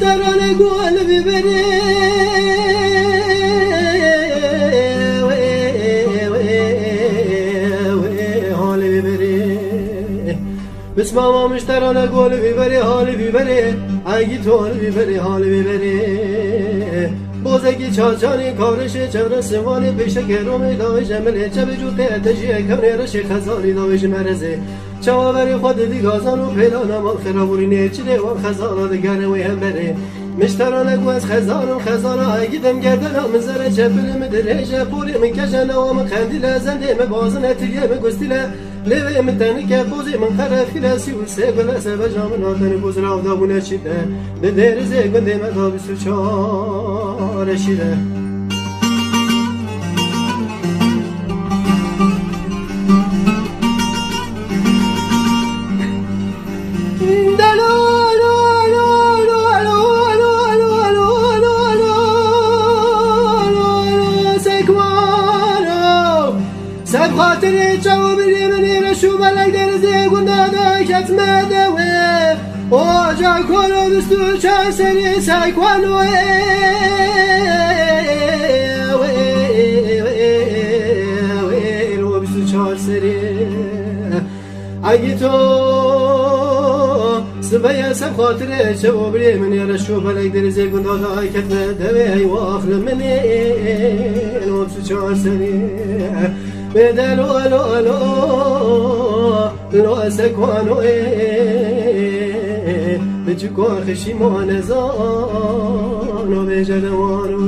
مشتران قول ببري حالي ببري بس ماما مشتران قول ببري حالي ببري اگی تو حال ببري حالي ببري بوزگی چاچانی کارش چهره سوانی پیش گرومی داوش ملی چه بجوته تجیه کمنی رش خزانی داوش مرزه چاوری خود دیگازان و پیدا نمال خرابوری نیچیده و خزانه دگره وی هم بره مشترانه گوز خزانم خزانه اگیدم گردن هم زره چه بلم دریجه پوری من کشنه و من خندیله زنده من بازنه تریه من گستیله لیوه من تنکه بوزی من خرفیله سی و سه گله سه بجامن آتن بوز راو دابونه چیده به درزه گنده من دابی سو چارشیده سب خاطر چاو بری منی رشو بلک درزه گندادا کتمه دوه آجا کنو دستو چه سری سایکوانو رو بستو چهار سری اگی تو سبیا سب خاطر چاو بری منی رشو بلک درزه گندادا کتمه دوه و آخر منی رو بستو چهار سری بدلو لو لو لو سکوانو بچکو خشیمان زانو بجدوانو